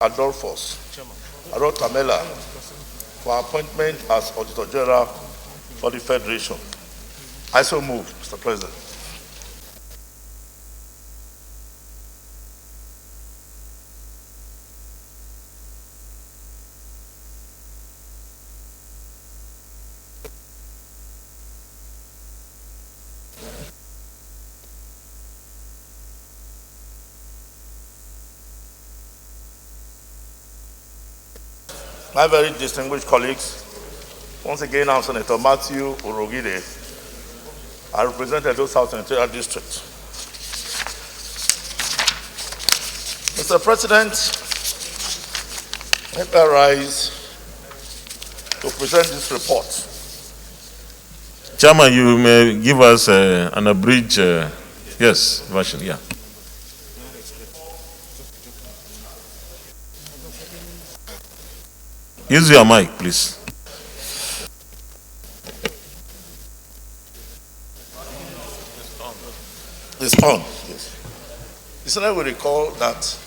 Adolphus Arhotomhenla for appointment as Auditor-General for the Federation. I so move, Mr. President. My very distinguished colleagues, once again, I'm Senator Matthew Urhogide. I represent Edo South Senatorial District. Mr. President, let me rise to present this report. Chairman, you may give us an abridged, version, yeah. Use your mic, please. It's on. Yes. The Senate will recall that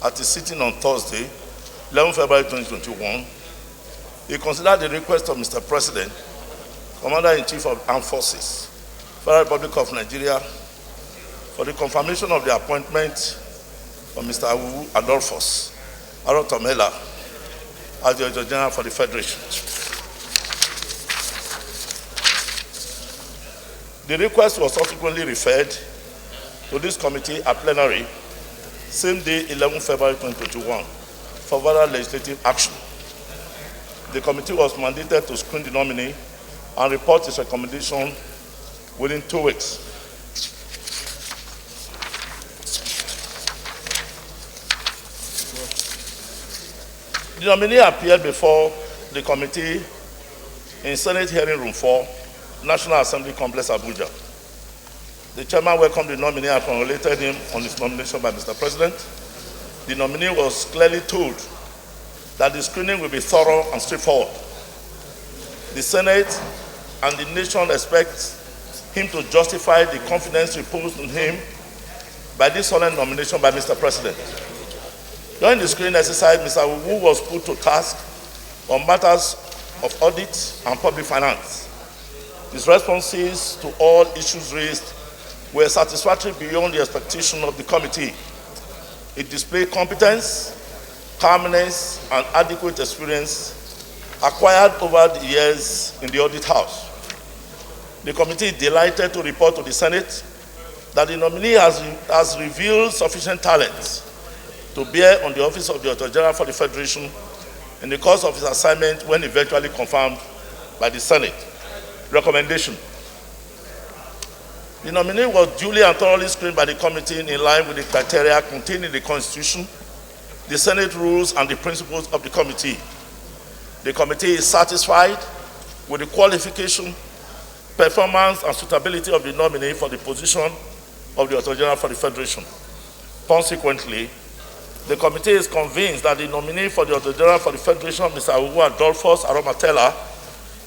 at a sitting on Thursday, 11 February 2021, he considered the request of Mr. President, Commander-in-Chief of Armed Forces, Federal Republic of Nigeria, for the confirmation of the appointment of Mr. Aghughu Adolphus Arhotomhenla as the Auditor-General for the Federation. The request was subsequently referred to this committee at plenary, same day, 11 February 2021, for further legislative action. The committee was mandated to screen the nominee and report its recommendation within 2 weeks. The nominee appeared before the committee in Senate Hearing Room 4, National Assembly Complex, Abuja. The chairman welcomed the nominee and congratulated him on his nomination by Mr. President. The nominee was clearly told that the screening will be thorough and straightforward. The Senate and the nation expect him to justify the confidence reposed in him by this solemn nomination by Mr. President. During the screening exercise, Mr. Aghughu was put to task on matters of audit and public finance. His responses to all issues raised were satisfactory beyond the expectation of the committee. It displayed competence, calmness, and adequate experience acquired over the years in the audit house. The committee is delighted to report to the Senate that the nominee has revealed sufficient talent to bear on the office of the Auditor-General for the Federation in the course of his assignment when eventually confirmed by the Senate. Recommendation. The nominee was duly and thoroughly screened by the committee in line with the criteria contained in the Constitution, the Senate rules, and the principles of the committee. The committee is satisfied with the qualification, performance, and suitability of the nominee for the position of the Auditor-General for the Federation. Consequently, the committee is convinced that the nominee for the Auditor-General for the Federation, Mr. Aghughu Adolphus Arhotomhenla,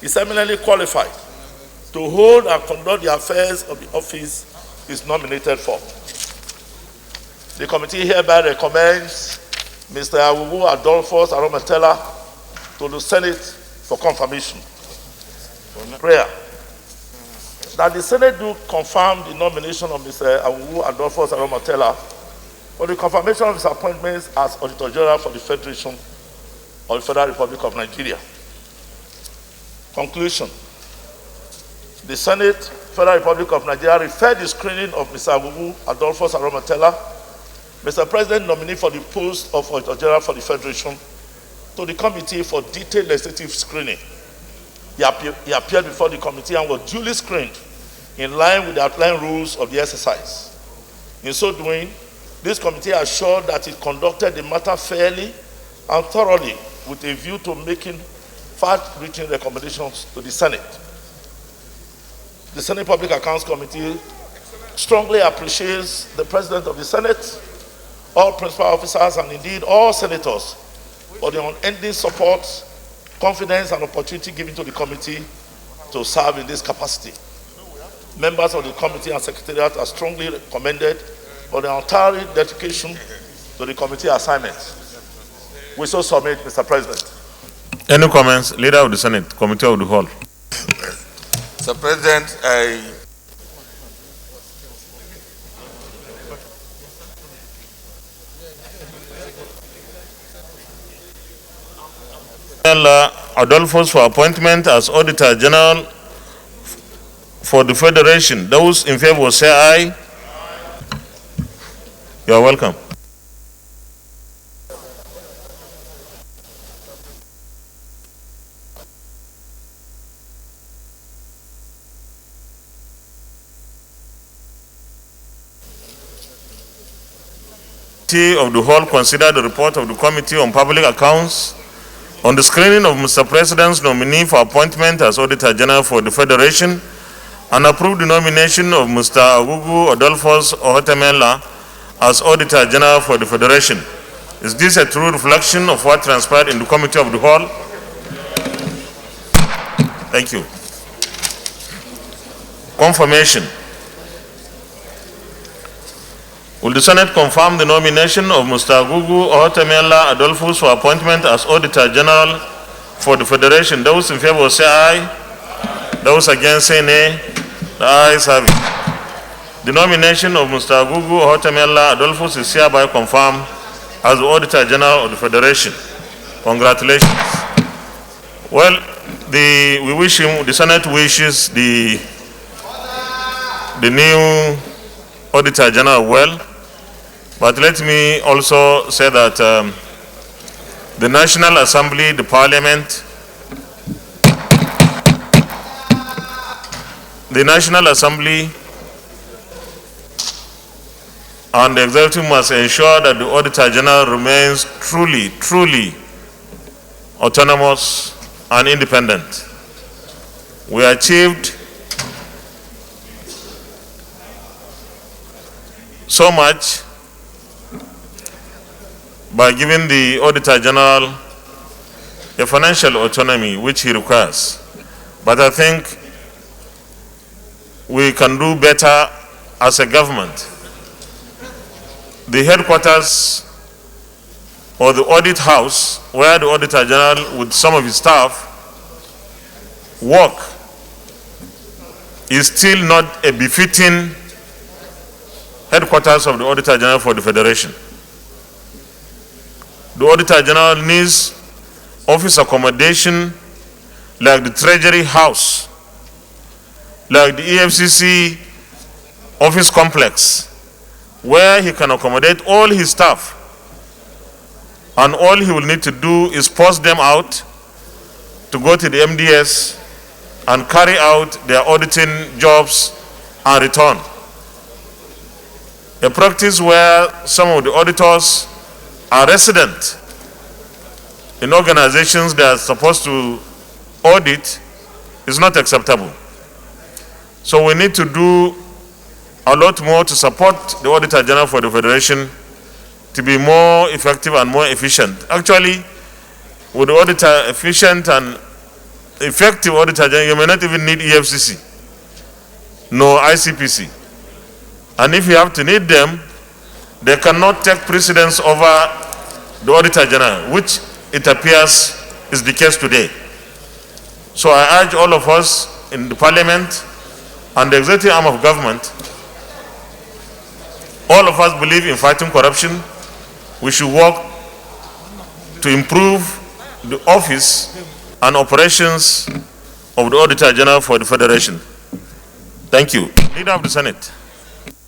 is eminently qualified to hold and conduct the affairs of the office he is nominated for. The committee hereby recommends Mr. Aghughu Adolphus Arhotomhenla to the Senate for confirmation. Prayer. That the Senate do confirm the nomination of Mr. Aghughu Adolphus Arhotomhenla for the confirmation of his appointments as Auditor-General for the Federation of the Federal Republic of Nigeria. Conclusion. The Senate, Federal Republic of Nigeria, referred the screening of Mr. Aghughu Adolphus Arhotomhenla, Mr. President nominee for the post of Auditor-General for the Federation, to the committee for detailed legislative screening. He appeared before the committee and was duly screened in line with the outline rules of the exercise. In so doing, this committee assured that it conducted the matter fairly and thoroughly with a view to making far-reaching recommendations to the Senate. The Senate Public Accounts Committee strongly appreciates the President of the Senate, all principal officers, and indeed all senators for the unending support, confidence, and opportunity given to the committee to serve in this capacity. Members of the committee and secretariat are strongly commended for their entire dedication to the committee assignments. We so submit, Mr. President. Any comments? Leader of the Senate, Committee of the Whole. Mr. President, Adolphus for appointment as Auditor-General for the Federation. Those in favor say aye. You are welcome. Of the Whole consider the report of the Committee on Public Accounts on the screening of Mr. President's nominee for appointment as Auditor-General for the Federation and approve the nomination of Mr. Aghughu Adolphus Arhotomhenla as Auditor-General for the Federation. Is this a true reflection of what transpired in the Committee of the Whole? Thank you. Confirmation. Will the Senate confirm the nomination of Mr. Aghughu Adolphus Adolphus for appointment as Auditor-General for the Federation? Those in favor say aye. Those against say nay. The ayes have it. The nomination of Mr. Aghughu Adolphus Adolphus is hereby confirmed as the Auditor-General of the Federation. Congratulations. Well, the Senate wishes the new Auditor-General well. But let me also say that the National Assembly, the Parliament, and the Executive must ensure that the Auditor-General remains truly autonomous and independent. We achieved so much by giving the Auditor-General a financial autonomy which he requires. But I think we can do better as a government. The headquarters or the audit house where the Auditor-General with some of his staff work is still not a befitting headquarters of the Auditor-General for the Federation. The Auditor-General needs office accommodation like the Treasury House, like the EFCC office complex, where he can accommodate all his staff, and all he will need to do is post them out to go to the MDS and carry out their auditing jobs and return. A practice where some of the auditors are resident in organizations that are supposed to audit is not acceptable. So we need to do a lot more to support the Auditor-General for the Federation to be more effective and more efficient. Actually, with the efficient and effective Auditor-General, you may not even need EFCC, no ICPC. And if you have to need them, they cannot take precedence over the Auditor-General, which it appears is the case today. So I urge all of us in the Parliament and the executive arm of government, all of us believe in fighting corruption. We should work to improve the office and operations of the Auditor-General for the Federation. Thank you. Leader of the Senate.